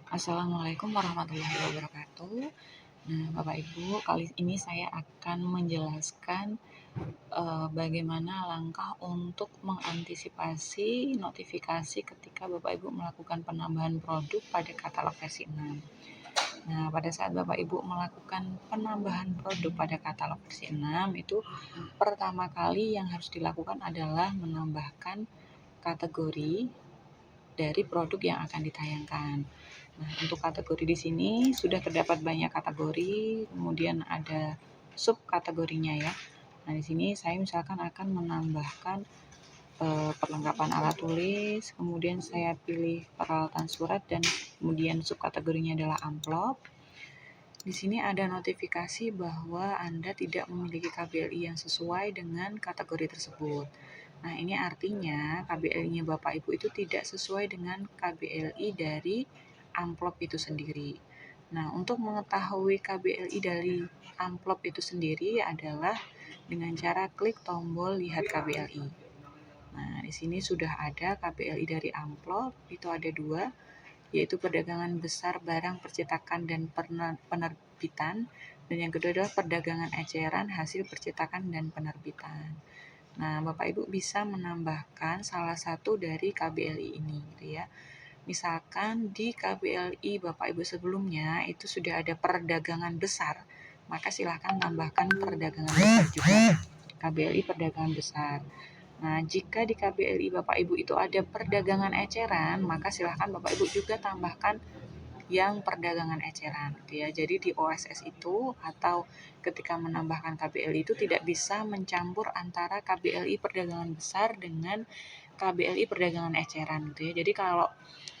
Assalamualaikum warahmatullahi wabarakatuh. Nah, Bapak Ibu, kali ini saya akan menjelaskan bagaimana langkah untuk mengantisipasi notifikasi ketika Bapak Ibu melakukan penambahan produk pada katalog versi 6. Nah, pada saat Bapak Ibu melakukan penambahan produk pada katalog versi 6 itu pertama kali yang harus dilakukan adalah menambahkan kategori dari produk yang akan ditayangkan. Nah, untuk kategori di sini sudah terdapat banyak kategori, kemudian ada subkategorinya ya. Nah, di sini saya misalkan akan menambahkan perlengkapan alat tulis, kemudian saya pilih peralatan surat dan kemudian subkategorinya adalah amplop. Di sini ada notifikasi bahwa Anda tidak memiliki KBLI yang sesuai dengan kategori tersebut. Nah, ini artinya KBLI-nya Bapak Ibu itu tidak sesuai dengan KBLI dari amplop itu sendiri. Nah, untuk mengetahui KBLI dari amplop itu sendiri adalah dengan cara klik tombol lihat KBLI. Nah, di sini sudah ada KBLI dari amplop, itu ada dua, yaitu perdagangan besar barang percetakan dan penerbitan, dan yang kedua adalah perdagangan eceran hasil percetakan dan penerbitan. Nah, Bapak Ibu bisa menambahkan salah satu dari KBLI ini gitu ya. Misalkan di KBLI Bapak Ibu sebelumnya itu sudah ada perdagangan besar, maka silakan tambahkan perdagangan besar juga, KBLI perdagangan besar. Nah, jika di KBLI Bapak Ibu itu ada perdagangan eceran, maka silakan Bapak Ibu juga tambahkan yang perdagangan eceran gitu ya. Jadi di OSS itu atau ketika menambahkan KBLI itu tidak bisa mencampur antara KBLI perdagangan besar dengan KBLI perdagangan eceran gitu ya. Jadi kalau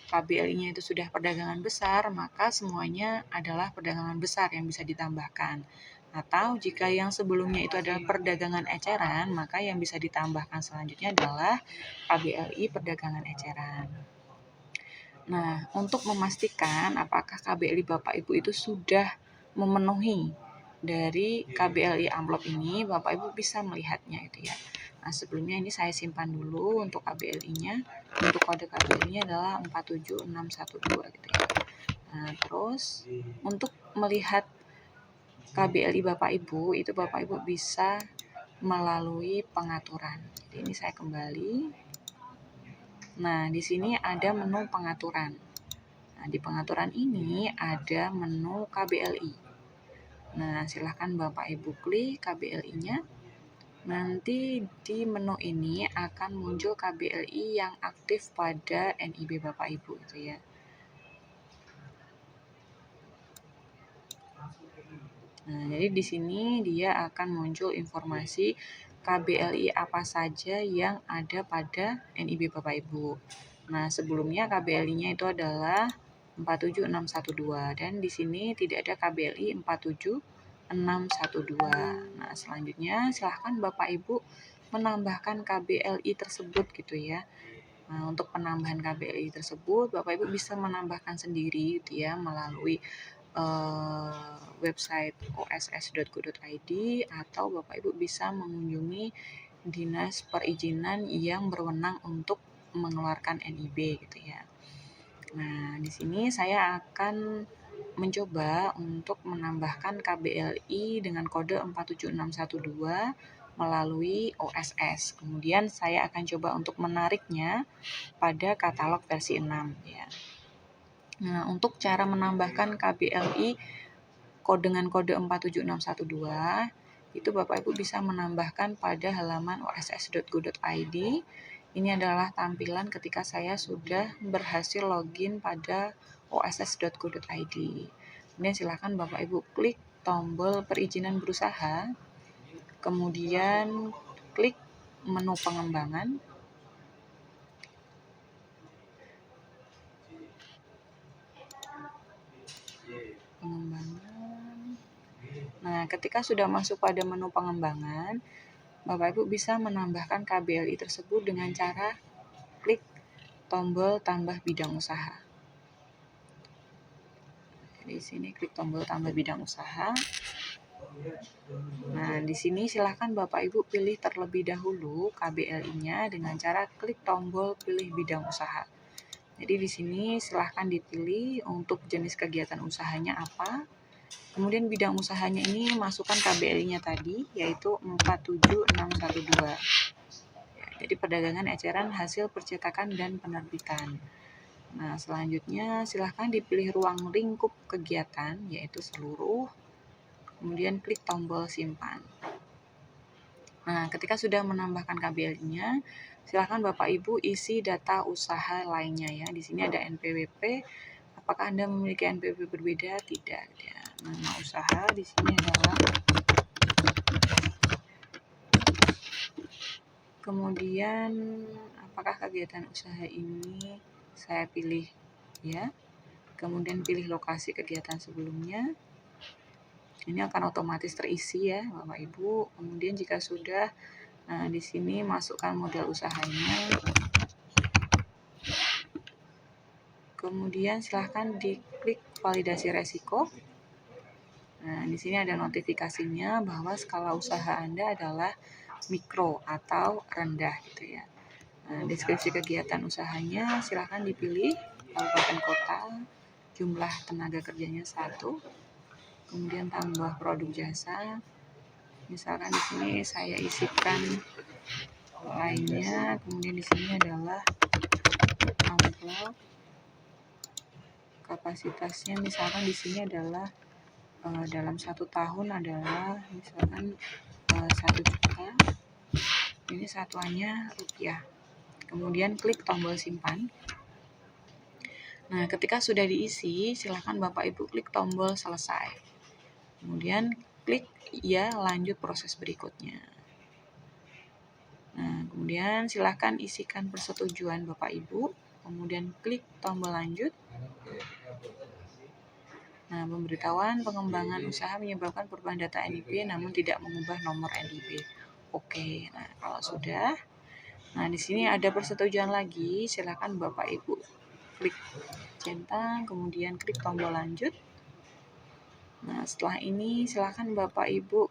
KBLI-nya itu sudah perdagangan besar, maka semuanya adalah perdagangan besar yang bisa ditambahkan. Atau jika yang sebelumnya itu adalah perdagangan eceran, maka yang bisa ditambahkan selanjutnya adalah KBLI perdagangan eceran. Nah, untuk memastikan apakah KBLI Bapak Ibu itu sudah memenuhi dari KBLI amplop ini, Bapak Ibu bisa melihatnya itu ya. Nah, sebelumnya ini saya simpan dulu untuk KBLI-nya. Untuk kode KBLI-nya adalah 47612 gitu ya. Nah, terus untuk melihat KBLI Bapak Ibu, itu Bapak Ibu bisa melalui pengaturan. Jadi ini saya kembali. Nah, di sini ada menu pengaturan. Nah, di pengaturan ini ada menu KBLI. Nah, silahkan Bapak Ibu klik KBLI-nya. Nanti di menu ini akan muncul KBLI yang aktif pada NIB Bapak Ibu gitu ya. Nah, jadi di sini dia akan muncul informasi KBLI apa saja yang ada pada NIB Bapak Ibu. Nah, sebelumnya KBLI-nya itu adalah 47612 dan di sini tidak ada KBLI 47612. Nah, selanjutnya silahkan Bapak Ibu menambahkan KBLI tersebut gitu ya. Nah, untuk penambahan KBLI tersebut Bapak Ibu bisa menambahkan sendiri gitu ya melalui website oss.go.id atau Bapak Ibu bisa mengunjungi Dinas Perizinan yang berwenang untuk mengeluarkan NIB gitu ya. Nah, di sini saya akan mencoba untuk menambahkan KBLI dengan kode 47612 melalui OSS. Kemudian saya akan coba untuk menariknya pada katalog versi 6 ya. Nah, untuk cara menambahkan KBLI dengan kode 47612 itu Bapak Ibu bisa menambahkan pada halaman oss.go.id. Ini adalah tampilan ketika saya sudah berhasil login pada oss.go.id. Kemudian silakan Bapak Ibu klik tombol perizinan berusaha, kemudian klik menu pengembangan. Nah, ketika sudah masuk pada menu pengembangan, Bapak Ibu bisa menambahkan KBLI tersebut dengan cara klik tombol tambah bidang usaha. Di sini klik tombol tambah bidang usaha. Nah, di sini silakan Bapak Ibu pilih terlebih dahulu KBLI-nya dengan cara klik tombol pilih bidang usaha. Jadi di sini silahkan dipilih untuk jenis kegiatan usahanya apa. Kemudian bidang usahanya ini masukkan KBLI-nya tadi, yaitu 47612. Jadi perdagangan eceran hasil percetakan dan penerbitan. Nah, selanjutnya silahkan dipilih ruang lingkup kegiatan, yaitu seluruh. Kemudian klik tombol simpan. Nah, ketika sudah menambahkan KBLI-nya, silahkan Bapak Ibu isi data usaha lainnya ya. Di sini ada NPWP. Apakah Anda memiliki NPWP berbeda? Tidak. Ya. Nama usaha di sini adalah. Kemudian, apakah kegiatan usaha ini saya pilih ya. Kemudian pilih lokasi kegiatan sebelumnya. Ini akan otomatis terisi ya, Bapak Ibu. Kemudian jika sudah, nah di sini masukkan modal usahanya. Kemudian silahkan diklik validasi resiko. Nah, di sini ada notifikasinya bahwa skala usaha Anda adalah mikro atau rendah gitu ya. Nah, deskripsi kegiatan usahanya silahkan dipilih kabupaten kota, jumlah tenaga kerjanya 1, kemudian tambah produk jasa. Misalkan di sini saya isikan lainnya, kemudian di sini adalah amplop. Kapasitasnya misalkan di sini adalah dalam 1 tahun adalah misalkan 1 juta. Ini satuannya rupiah. Kemudian klik tombol simpan. Nah, ketika sudah diisi, silakan Bapak Ibu klik tombol selesai. Kemudian klik ya lanjut proses berikutnya. Nah, kemudian silakan isikan persetujuan Bapak Ibu. Kemudian klik tombol lanjut. Nah, pemberitahuan pengembangan usaha menyebabkan perubahan data NIP namun tidak mengubah nomor NIP. Oke, nah kalau sudah, nah di sini ada persetujuan lagi. Silakan Bapak Ibu klik centang, kemudian klik tombol lanjut. Nah, setelah ini silakan Bapak Ibu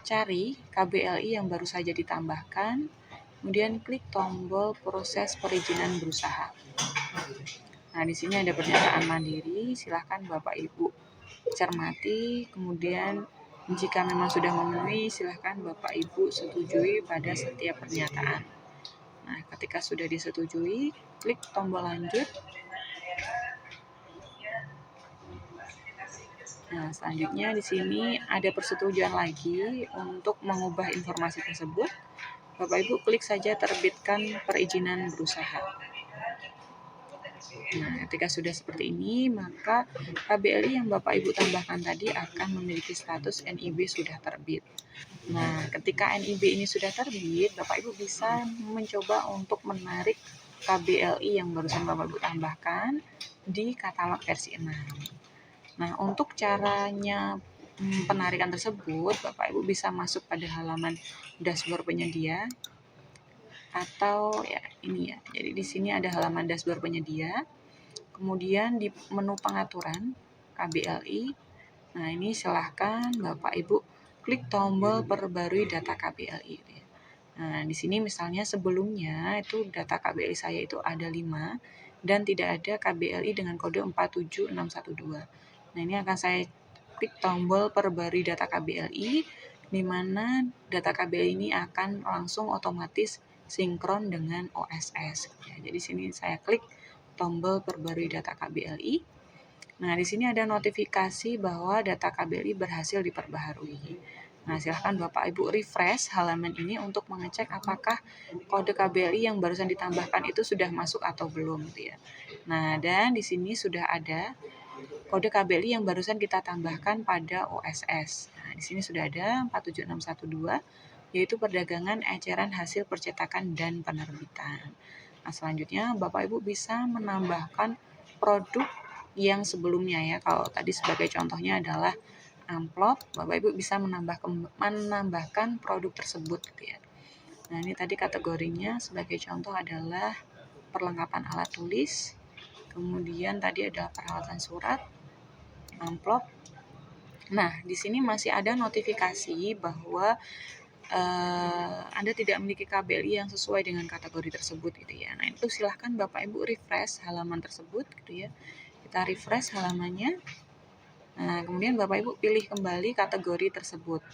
cari KBLI yang baru saja ditambahkan, kemudian klik tombol proses perizinan berusaha. Nah, di sini ada pernyataan mandiri, silakan Bapak Ibu cermati, kemudian jika memang sudah memenuhi, silakan Bapak Ibu setujui pada setiap pernyataan. Nah, ketika sudah disetujui, klik tombol lanjut. Nah, selanjutnya di sini ada persetujuan lagi untuk mengubah informasi tersebut. Bapak Ibu klik saja terbitkan perizinan berusaha. Nah, ketika sudah seperti ini, maka KBLI yang Bapak Ibu tambahkan tadi akan memiliki status NIB sudah terbit. Nah, ketika NIB ini sudah terbit, Bapak Ibu bisa mencoba untuk menarik KBLI yang barusan Bapak Ibu tambahkan di katalog versi 6. Nah, untuk caranya penarikan tersebut, Bapak Ibu bisa masuk pada halaman dashboard penyedia atau ya ini ya. Jadi di sini ada halaman dashboard penyedia. Kemudian di menu pengaturan KBLI. Nah, ini silahkan Bapak Ibu klik tombol perbarui data KBLI. Nah, di sini misalnya sebelumnya itu data KBLI saya itu ada 5 dan tidak ada KBLI dengan kode 47612. Nah, ini akan saya klik tombol perbarui data KBLI, di mana data KBLI ini akan langsung otomatis sinkron dengan OSS. Ya, jadi sini saya klik tombol perbarui data KBLI. Nah, di sini ada notifikasi bahwa data KBLI berhasil diperbaharui. Nah, silahkan Bapak Ibu refresh halaman ini untuk mengecek apakah kode KBLI yang barusan ditambahkan itu sudah masuk atau belum gitu ya. Nah, dan di sini sudah ada kode KBLI yang barusan kita tambahkan pada OSS. Nah, di sini sudah ada 47612, yaitu perdagangan eceran hasil percetakan dan penerbitan. Nah, selanjutnya Bapak Ibu bisa menambahkan produk yang sebelumnya ya. Kalau tadi sebagai contohnya adalah amplop, Bapak Ibu bisa menambahkan produk tersebut gitu ya. Nah, ini tadi kategorinya sebagai contoh adalah perlengkapan alat tulis, kemudian tadi ada peralatan surat, amplop. Nah, di sini masih ada notifikasi bahwa Anda tidak memiliki KBLI yang sesuai dengan kategori tersebut gitu ya. Nah, itu silahkan Bapak Ibu refresh halaman tersebut gitu ya. Kita refresh halamannya. Nah, kemudian Bapak Ibu pilih kembali kategori tersebut.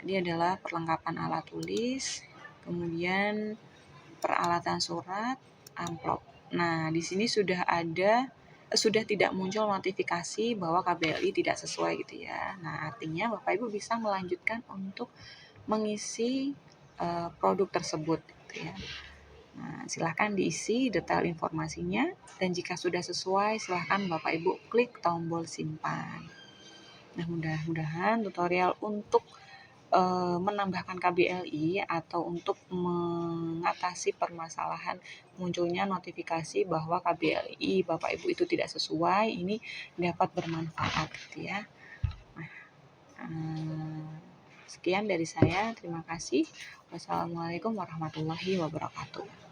Jadi adalah perlengkapan alat tulis, kemudian peralatan surat, amplop. Nah, di sini sudah tidak muncul notifikasi bahwa KBLI tidak sesuai gitu ya. Nah, artinya Bapak Ibu bisa melanjutkan untuk mengisi produk tersebut gitu ya. Nah, silahkan diisi detail informasinya dan jika sudah sesuai silahkan Bapak Ibu klik tombol simpan. Nah, mudah-mudahan tutorial untuk menambahkan KBLI atau untuk mengatasi permasalahan munculnya notifikasi bahwa KBLI Bapak Ibu itu tidak sesuai ini dapat bermanfaat gitu ya. Sekian dari saya, terima kasih. Wassalamualaikum warahmatullahi wabarakatuh.